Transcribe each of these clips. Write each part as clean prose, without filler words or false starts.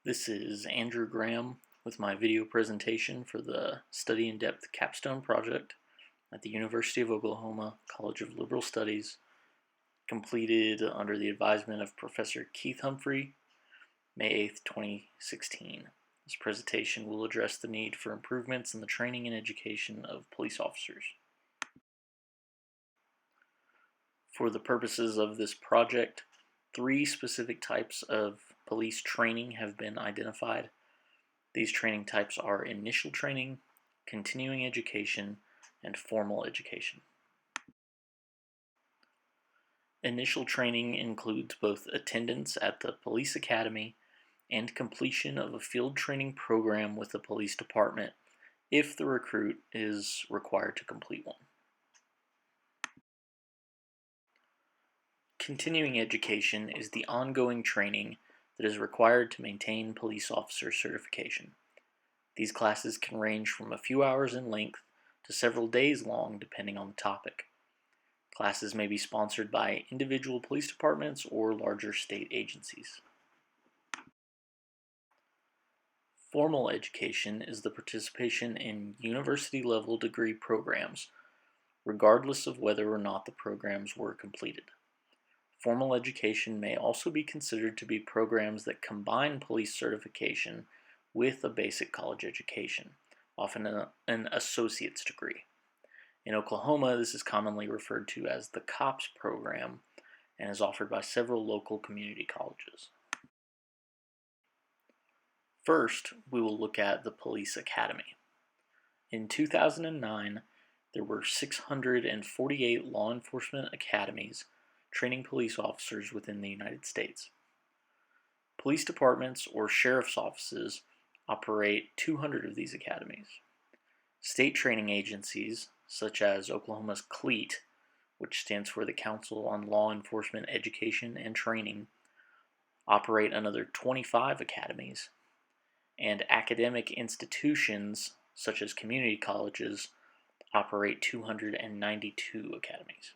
This is Andrew Graham with my video presentation for the Study in Depth Capstone project at the University of Oklahoma College of Liberal Studies, completed under the advisement of Professor Keith Humphrey, May 8, 2016. This presentation will address the need for improvements in the training and education of police officers. For the purposes of this project, 3 specific types of police training have been identified. These training types are initial training, continuing education, and formal education. Initial training includes both attendance at the police academy and completion of a field training program with the police department if the recruit is required to complete one. Continuing education is the ongoing training that is required to maintain police officer certification. These classes can range from a few hours in length to several days long depending on the topic. Classes may be sponsored by individual police departments or larger state agencies. Formal education is the participation in university-level degree programs, regardless of whether or not the programs were completed. Formal education may also be considered to be programs that combine police certification with a basic college education, often an associate's degree. In Oklahoma, this is commonly referred to as the COPS program and is offered by several local community colleges. First, we will look at the police academy. In 2009, there were 648 law enforcement academies training police officers within the United States. Police departments or sheriff's offices operate 200 of these academies. State training agencies, such as Oklahoma's CLEAT, which stands for the Council on Law Enforcement Education and Training, operate another 25 academies, and academic institutions, such as community colleges, operate 292 academies.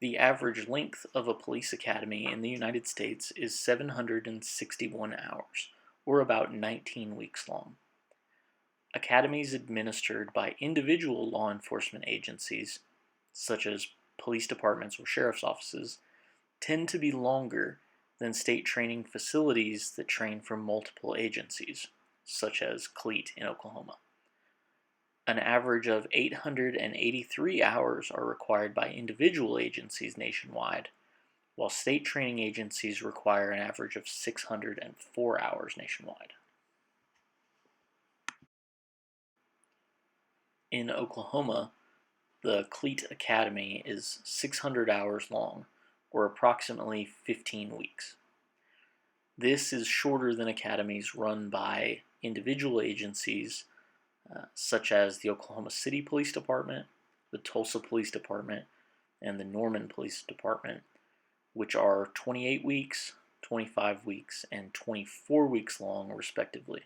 The average length of a police academy in the United States is 761 hours, or about 19 weeks long. Academies administered by individual law enforcement agencies, such as police departments or sheriff's offices, tend to be longer than state training facilities that train from multiple agencies, such as CLEAT in Oklahoma. An average of 883 hours are required by individual agencies nationwide, while state training agencies require an average of 604 hours nationwide. In Oklahoma, the CLEAT Academy is 600 hours long, or approximately 15 weeks. This is shorter than academies run by individual agencies such as the Oklahoma City Police Department, the Tulsa Police Department, and the Norman Police Department, which are 28 weeks, 25 weeks, and 24 weeks long, respectively.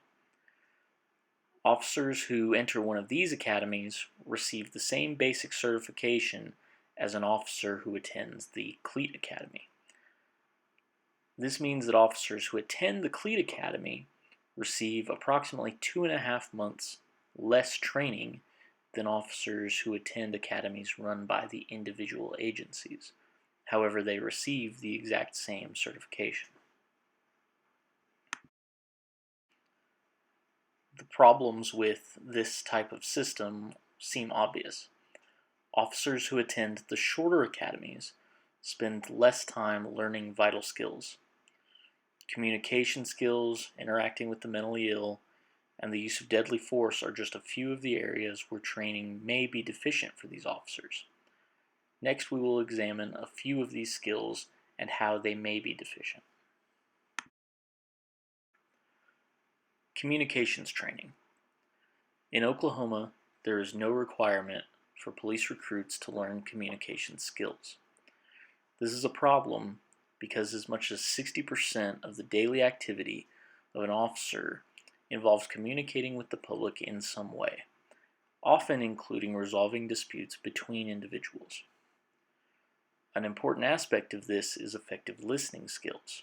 Officers who enter one of these academies receive the same basic certification as an officer who attends the CLEAT Academy. This means that officers who attend the CLEAT Academy receive approximately 2.5 months less training than officers who attend academies run by the individual agencies. However, they receive the exact same certification. The problems with this type of system seem obvious. Officers who attend the shorter academies spend less time learning vital skills. Communication skills, interacting with the mentally ill, and the use of deadly force are just a few of the areas where training may be deficient for these officers. Next, we will examine a few of these skills and how they may be deficient. Communications training. In Oklahoma, there is no requirement for police recruits to learn communication skills. This is a problem because as much as 60% of the daily activity of an officer involves communicating with the public in some way, often including resolving disputes between individuals. An important aspect of this is effective listening skills.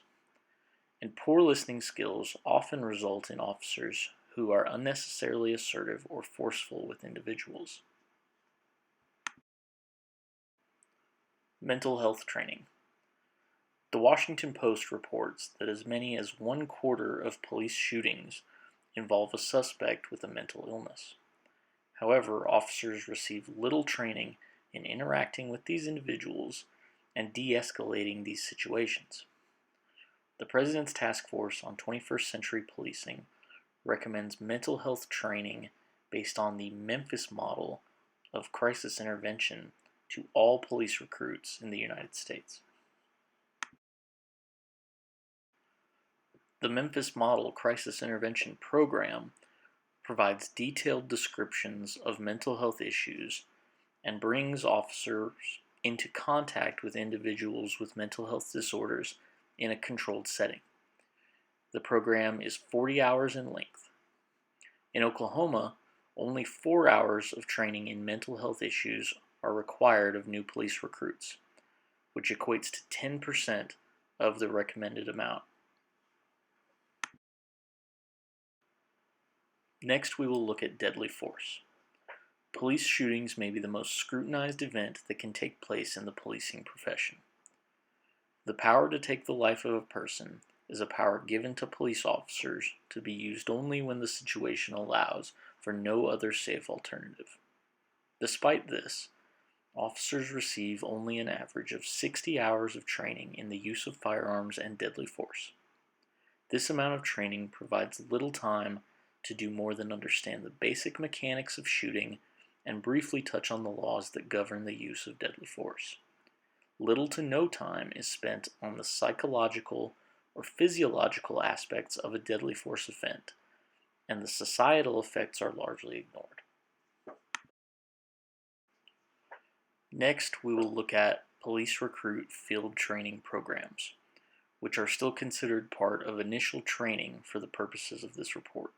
and poor listening skills often result in officers who are unnecessarily assertive or forceful with individuals. Mental health training. The Washington Post reports that as many as 1/4 of police shootings involve a suspect with a mental illness. However, officers receive little training in interacting with these individuals and de-escalating these situations. The President's Task Force on 21st Century Policing recommends mental health training based on the Memphis model of crisis intervention to all police recruits in the United States. The Memphis Model Crisis Intervention Program provides detailed descriptions of mental health issues and brings officers into contact with individuals with mental health disorders in a controlled setting. The program is 40 hours in length. In Oklahoma, only 4 hours of training in mental health issues are required of new police recruits, which equates to 10% of the recommended amount. Next, we will look at deadly force. Police shootings may be the most scrutinized event that can take place in the policing profession. The power to take the life of a person is a power given to police officers to be used only when the situation allows for no other safe alternative. Despite this, officers receive only an average of 60 hours of training in the use of firearms and deadly force. This amount of training provides little time to do more than understand the basic mechanics of shooting and briefly touch on the laws that govern the use of deadly force. Little to no time is spent on the psychological or physiological aspects of a deadly force event, and the societal effects are largely ignored. Next, we will look at police recruit field training programs, which are still considered part of initial training for the purposes of this report.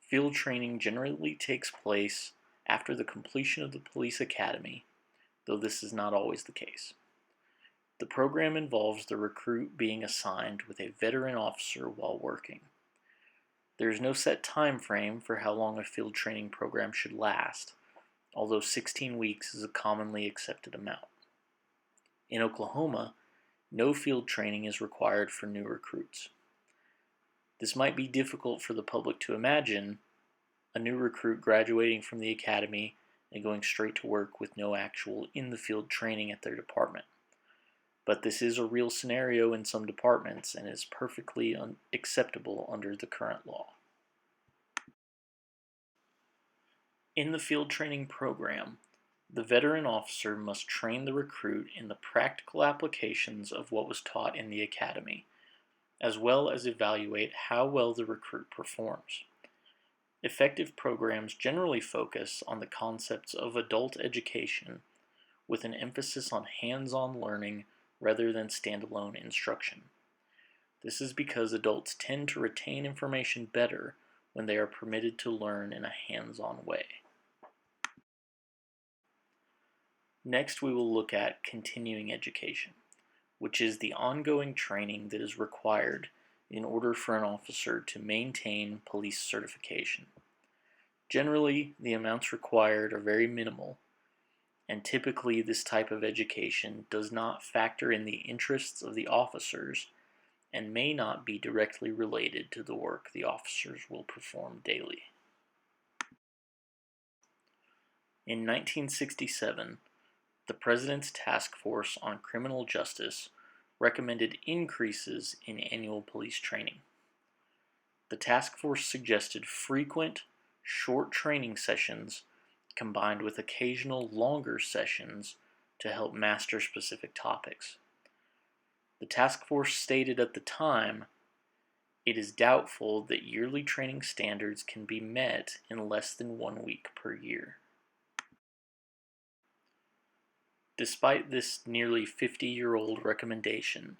Field training generally takes place after the completion of the police academy, though this is not always the case. The program involves the recruit being assigned with a veteran officer while working. There is no set time frame for how long a field training program should last, although 16 weeks is a commonly accepted amount. In Oklahoma, no field training is required for new recruits. This might be difficult for the public to imagine, a new recruit graduating from the academy and going straight to work with no actual in-the-field training at their department. But this is a real scenario in some departments and is perfectly acceptable under the current law. In the field training program, the veteran officer must train the recruit in the practical applications of what was taught in the academy, as well as evaluate how well the recruit performs. Effective programs generally focus on the concepts of adult education, with an emphasis on hands-on learning rather than standalone instruction. This is because adults tend to retain information better when they are permitted to learn in a hands-on way. Next, we will look at continuing education, which is the ongoing training that is required in order for an officer to maintain police certification. Generally, the amounts required are very minimal, and typically this type of education does not factor in the interests of the officers and may not be directly related to the work the officers will perform daily. In 1967, the President's Task Force on Criminal Justice recommended increases in annual police training. The task force suggested frequent, short training sessions combined with occasional longer sessions to help master specific topics. The task force stated at the time, "It is doubtful that yearly training standards can be met in less than 1 week per year." Despite this nearly 50-year-old recommendation,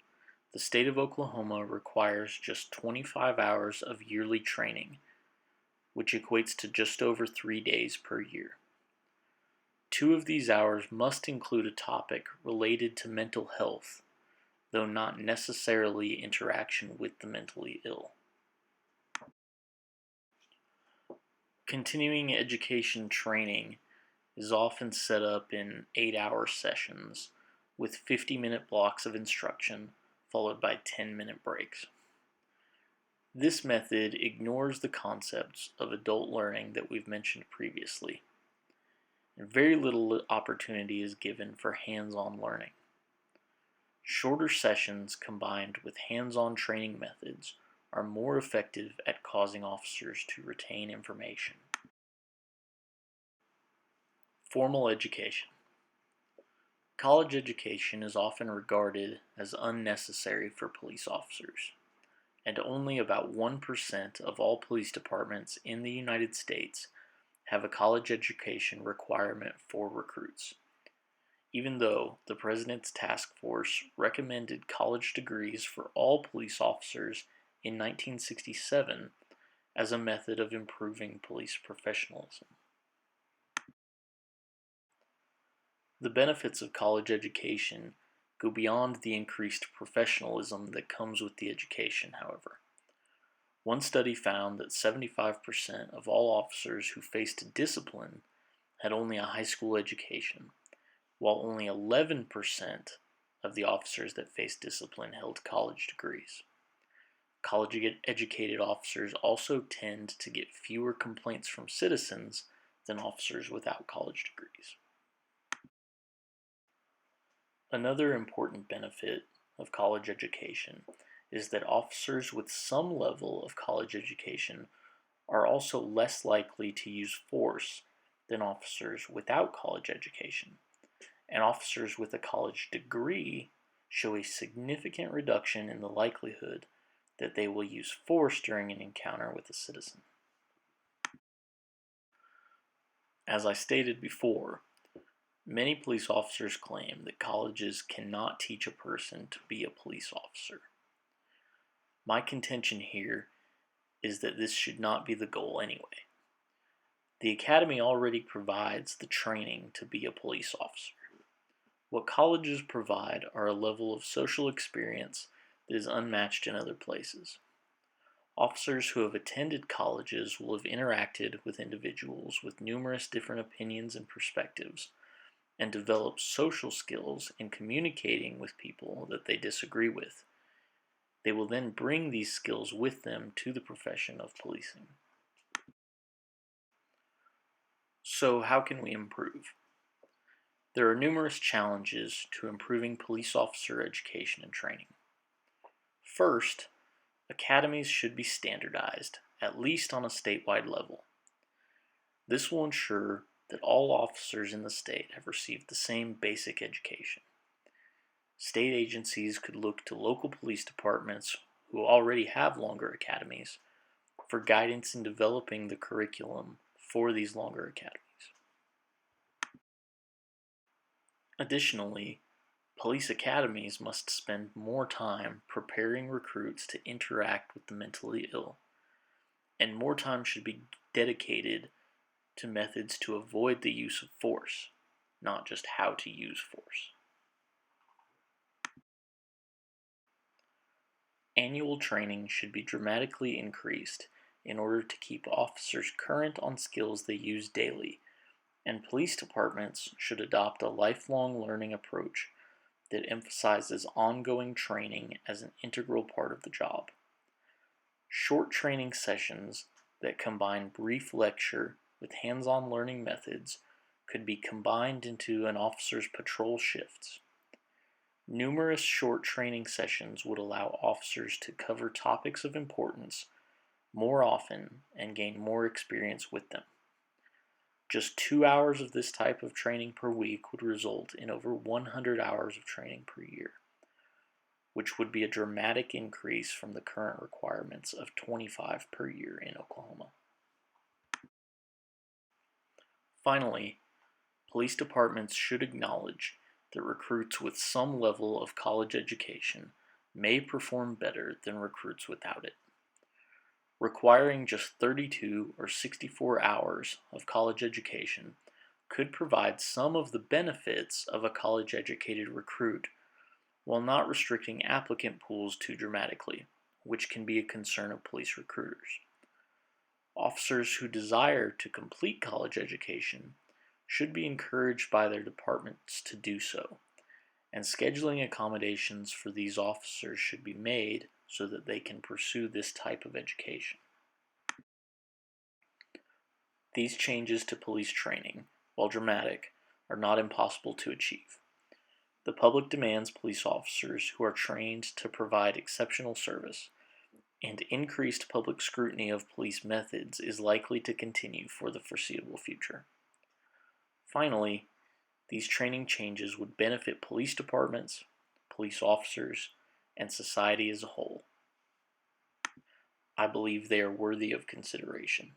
the state of Oklahoma requires just 25 hours of yearly training, which equates to just over 3 days per year. 2 of these hours must include a topic related to mental health, though not necessarily interaction with the mentally ill. Continuing education training is often set up in 8-hour sessions with 50-minute blocks of instruction followed by 10-minute breaks. This method ignores the concepts of adult learning that we've mentioned previously, and very little opportunity is given for hands-on learning. Shorter sessions combined with hands-on training methods are more effective at causing officers to retain information. Formal education. College education is often regarded as unnecessary for police officers, and only about 1% of all police departments in the United States have a college education requirement for recruits, even though the President's Task Force recommended college degrees for all police officers in 1967 as a method of improving police professionalism. The benefits of college education go beyond the increased professionalism that comes with the education, however. One study found that 75% of all officers who faced discipline had only a high school education, while only 11% of the officers that faced discipline held college degrees. College-educated officers also tend to get fewer complaints from citizens than officers without college degrees. Another important benefit of college education is that officers with some level of college education are also less likely to use force than officers without college education, and officers with a college degree show a significant reduction in the likelihood that they will use force during an encounter with a citizen. As I stated before, many police officers claim that colleges cannot teach a person to be a police officer. My contention here is that this should not be the goal anyway. The academy already provides the training to be a police officer. What colleges provide are a level of social experience that is unmatched in other places. Officers who have attended colleges will have interacted with individuals with numerous different opinions and perspectives, and develop social skills in communicating with people that they disagree with. They will then bring these skills with them to the profession of policing. So, how can we improve? There are numerous challenges to improving police officer education and training. First, academies should be standardized, at least on a statewide level. This will ensure that all officers in the state have received the same basic education. State agencies could look to local police departments who already have longer academies for guidance in developing the curriculum for these longer academies. Additionally, police academies must spend more time preparing recruits to interact with the mentally ill, and more time should be dedicated to methods to avoid the use of force, not just how to use force. Annual training should be dramatically increased in order to keep officers current on skills they use daily, and police departments should adopt a lifelong learning approach that emphasizes ongoing training as an integral part of the job. Short training sessions that combine brief lecture with hands-on learning methods could be combined into an officer's patrol shifts. Numerous short training sessions would allow officers to cover topics of importance more often and gain more experience with them. Just 2 hours of this type of training per week would result in over 100 hours of training per year, which would be a dramatic increase from the current requirements of 25 per year in Oklahoma. Finally, police departments should acknowledge that recruits with some level of college education may perform better than recruits without it. Requiring just 32 or 64 hours of college education could provide some of the benefits of a college-educated recruit while not restricting applicant pools too dramatically, which can be a concern of police recruiters. Officers who desire to complete college education should be encouraged by their departments to do so, and scheduling accommodations for these officers should be made so that they can pursue this type of education. These changes to police training, while dramatic, are not impossible to achieve. The public demands police officers who are trained to provide exceptional service, and increased public scrutiny of police methods is likely to continue for the foreseeable future. Finally, these training changes would benefit police departments, police officers, and society as a whole. I believe they are worthy of consideration.